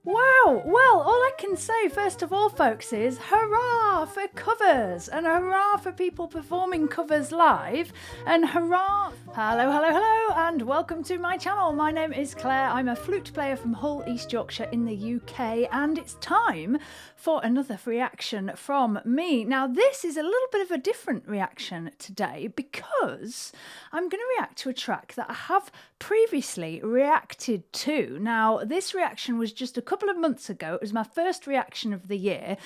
Wow, well, all I can say first of all, folks, is hurrah for covers and hurrah for people performing covers live and hurrah. Hello, and welcome to my channel. My name is Claire. I'm a flute player from Hull, East Yorkshire in the UK, and it's time for another reaction from me. Now, this is a little bit of a different reaction today because I'm going to react to a track that I have previously reacted to. Now, this reaction was just a couple of months ago. It was my first reaction of the year,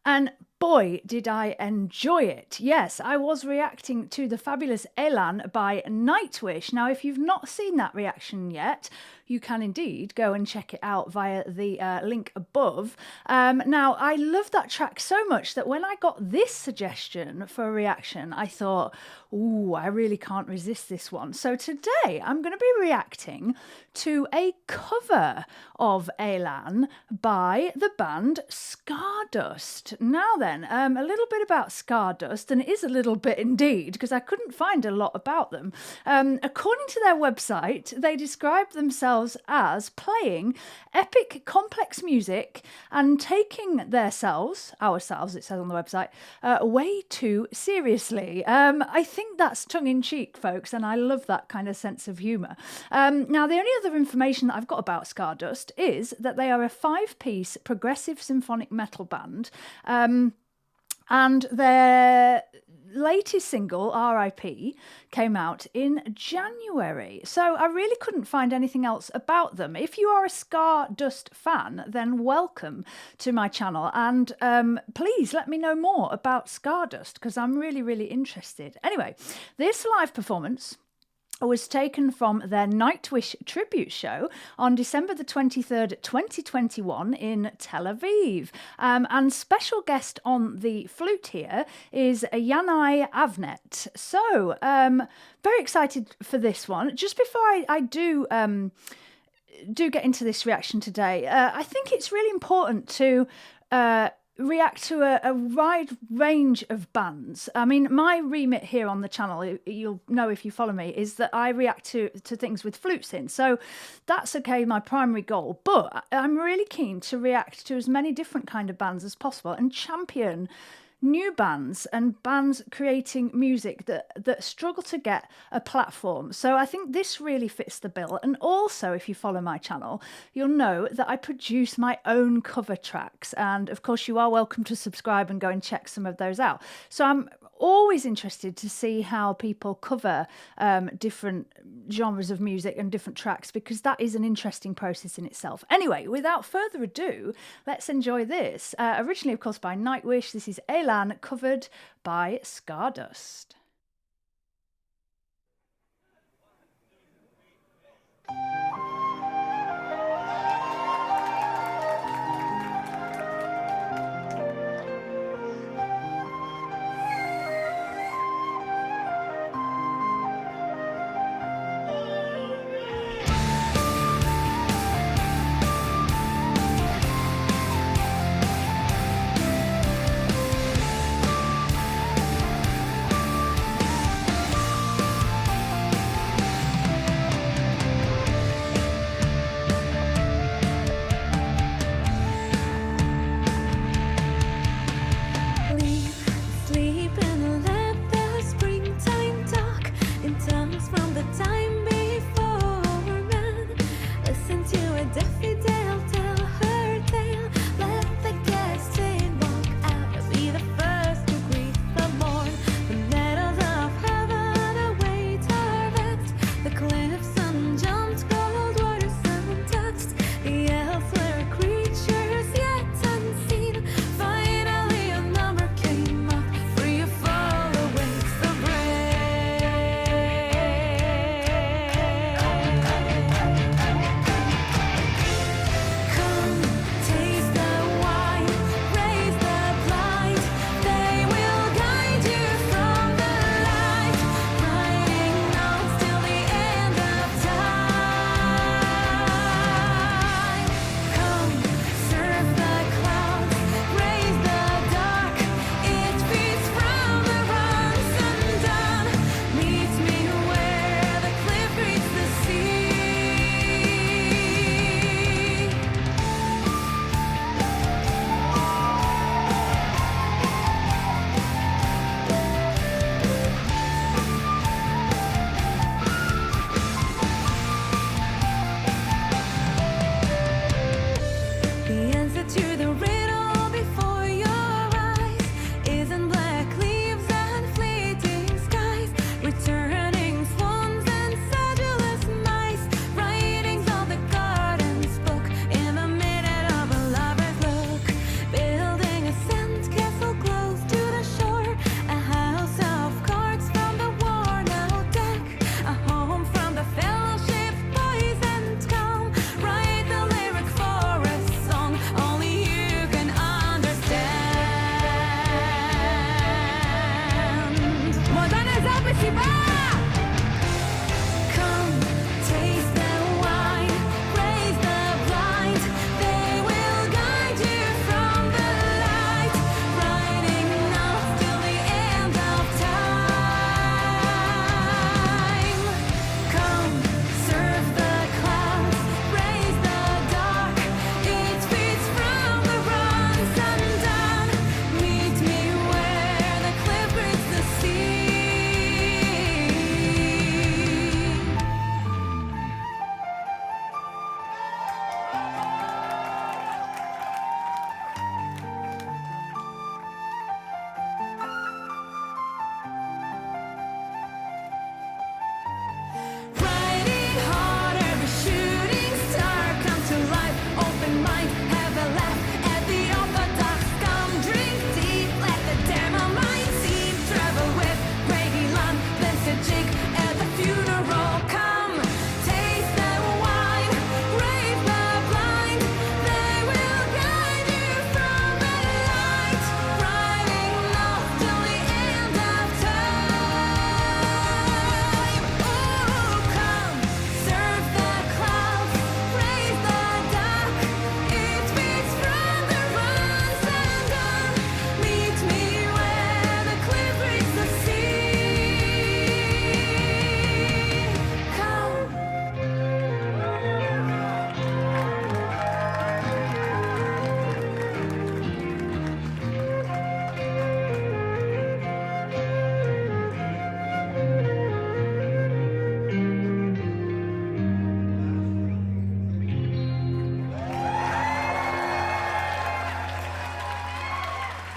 and boy, did I enjoy it. Yes, I was reacting to the fabulous Élan by Nightwish. Now, if you've not seen that reaction yet, you can indeed go and check it out via the link above. Now, I love that track so much that when I got this suggestion for a reaction, I thought, ooh, I really can't resist this one. So today I'm going to be reacting to a cover of Élan by the band Scardust. Now then, a little bit about Scardust, and it is a little bit indeed, because I couldn't find a lot about them. According to their website, they describe themselves as playing epic, complex music and taking ourselves, it says on the website, way too seriously. I think that's tongue-in-cheek, folks, and I love that kind of sense of humour. Now, the only other information that I've got about Scardust is that they are a 5-piece progressive symphonic metal band, and their latest single, R.I.P., came out in January. So I really couldn't find anything else about them. If you are a Scardust fan, then welcome to my channel, and please let me know more about Scardust, because I'm really, really interested. Anyway, this live performance was taken from their Nightwish tribute show on December the 23rd, 2021 in Tel Aviv. And special guest on the flute here is Yanai Avnet. So, very excited for this one. Just before I do get into this reaction today, I think it's really important to react to a wide range of bands. I mean, my remit here on the channel, you'll know if you follow me, is that I react to things with flutes in. So that's okay, my primary goal. But I'm really keen to react to as many different kind of bands as possible and champion new bands and bands creating music that struggle to get a platform. So I think this really fits the bill. And also, if you follow my channel, you'll know that I produce my own cover tracks. And of course, you are welcome to subscribe and go and check some of those out. So I'm always interested to see how people cover different genres of music and different tracks, because that is an interesting process in itself. Anyway, without further ado, let's enjoy this. Originally, of course, by Nightwish. This is Élan, covered by Scardust.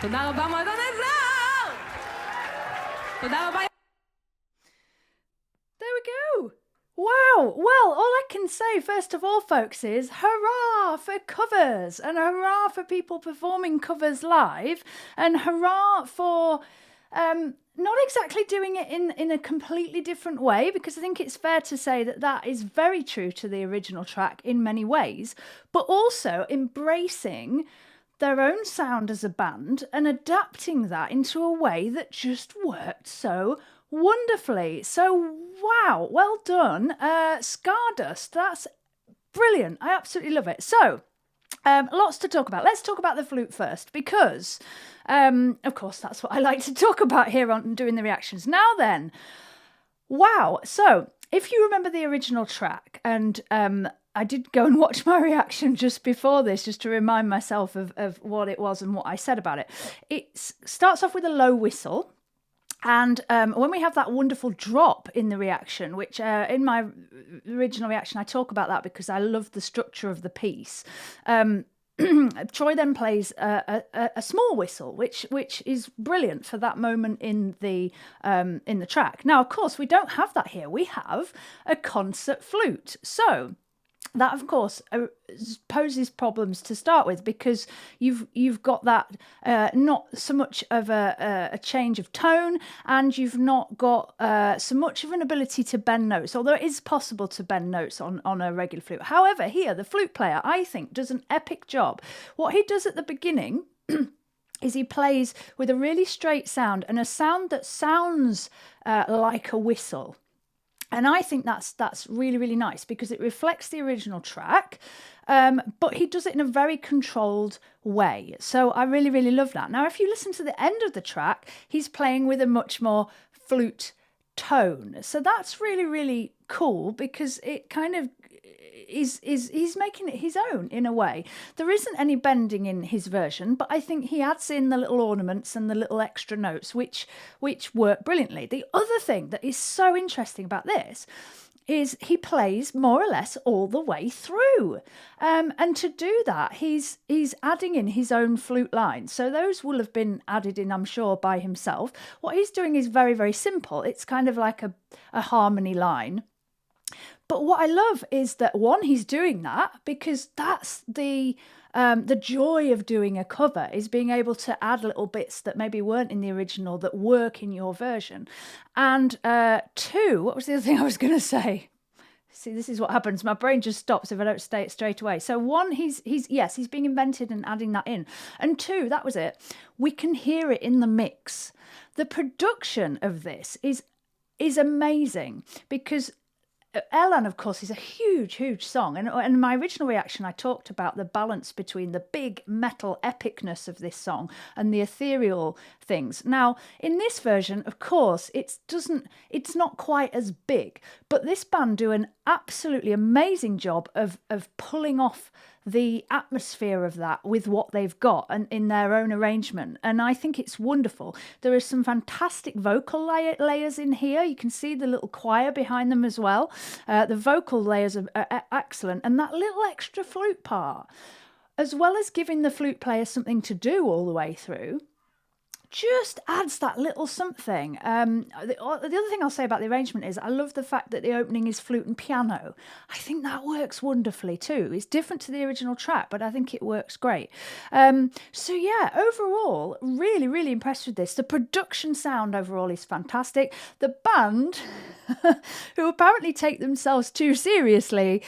תודה רבה מועדון עזר! תודה רבה. There we go. Wow. Well, all I can say, first of all, folks, is hurrah for covers and hurrah for people performing covers live and hurrah for not exactly doing it in a completely different way, because I think it's fair to say that that is very true to the original track in many ways, but also embracing their own sound as a band and adapting that into a way that just worked so wonderfully. So, wow, well done. Scardust, that's brilliant. I absolutely love it. So, lots to talk about. Let's talk about the flute first, because, of course, that's what I like to talk about here on doing the reactions. Now then, wow. So, if you remember the original track, and I did go and watch my reaction just before this, just to remind myself of what it was and what I said about it. It starts off with a low whistle. And when we have that wonderful drop in the reaction, which in my original reaction, I talk about that because I love the structure of the piece. Troy then plays a small whistle, which is brilliant for that moment in the track. Now, of course, we don't have that here. We have a concert flute. So that, of course, poses problems to start with, because you've got that not so much of a change of tone, and you've not got so much of an ability to bend notes, although it is possible to bend notes on a regular flute. However, here, the flute player, I think, does an epic job. What he does at the beginning is he plays with a really straight sound, and a sound that sounds like a whistle. And I think that's really, really nice, because it reflects the original track, but he does it in a very controlled way. So I really, really love that. Now, if you listen to the end of the track, he's playing with a much more flute tone. So that's really, really cool, because it kind of he's making it his own in a way. There isn't any bending in his version, but I think he adds in the little ornaments and the little extra notes, which work brilliantly. The other thing that is so interesting about this is he plays more or less all the way through. And to do that, he's adding in his own flute lines. So those will have been added in, I'm sure, by himself. What he's doing is very, very simple. It's kind of like a harmony line. But what I love is that, one, he's doing that because that's the joy of doing a cover, is being able to add little bits that maybe weren't in the original that work in your version. And two, what was the other thing I was going to say? See, this is what happens. My brain just stops if I don't say it straight away. So one, he's being invented and adding that in. And two, that was it. We can hear it in the mix. The production of this is amazing, because Élan, of course, is a huge, huge song. And in my original reaction, I talked about the balance between the big metal epicness of this song and the ethereal things. Now, in this version, of course, it's not quite as big, but this band do an absolutely amazing job of pulling off the atmosphere of that with what they've got and in their own arrangement. And I think it's wonderful. There are some fantastic vocal layers in here. You can see the little choir behind them as well. The vocal layers are excellent. And that little extra flute part, as well as giving the flute player something to do all the way through, just adds that little something. The other thing I'll say about the arrangement is I love the fact that the opening is flute and piano. I think that works wonderfully too. It's different to the original track, but I think it works great. So yeah, overall, really, really impressed with this. The production sound overall is fantastic. The band, who apparently take themselves too seriously,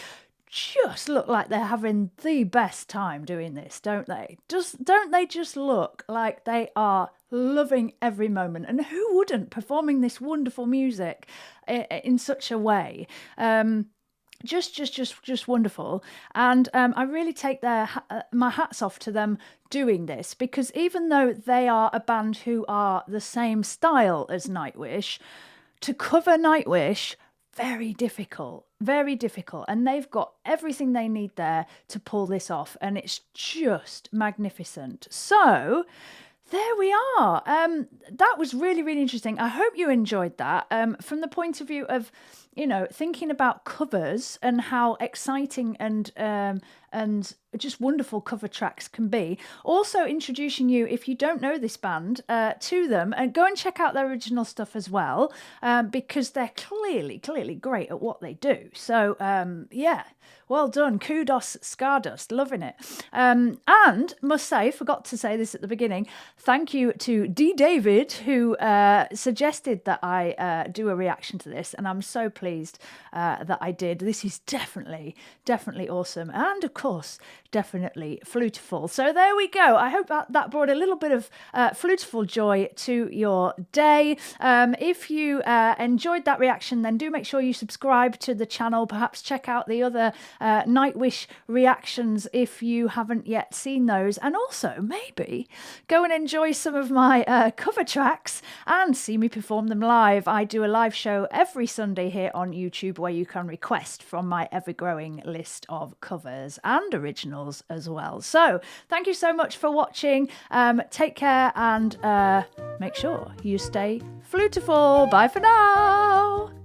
just look like they're having the best time doing this, don't they? Don't they just look like they are loving every moment? And who wouldn't, performing this wonderful music in such a way? Just wonderful. And I really take my hats off to them doing this, because even though they are a band who are the same style as Nightwish, to cover Nightwish, very difficult. And they've got everything they need there to pull this off. And it's just magnificent. So there we are. That was really, really interesting. I hope you enjoyed that. From the point of view of, thinking about covers and how exciting and just wonderful cover tracks can be. Also introducing you, if you don't know this band, to them, and go and check out their original stuff as well, because they're clearly great at what they do. So yeah, well done. Kudos, Scardust. Loving it. And must say, forgot to say this at the beginning, thank you to D. David, who suggested that I do a reaction to this, and I'm so pleased that I did. This is definitely awesome. And of course, definitely Flutifull. So there we go. I hope that brought a little bit of Flutifull joy to your day. If you enjoyed that reaction, then do make sure you subscribe to the channel. Perhaps check out the other Nightwish reactions if you haven't yet seen those. And also, maybe go and enjoy some of my cover tracks and see me perform them live. I do a live show every Sunday here on YouTube where you can request from my ever-growing list of covers and originals as well. So thank you so much for watching. Take care and make sure you stay Flutifull. Bye for now.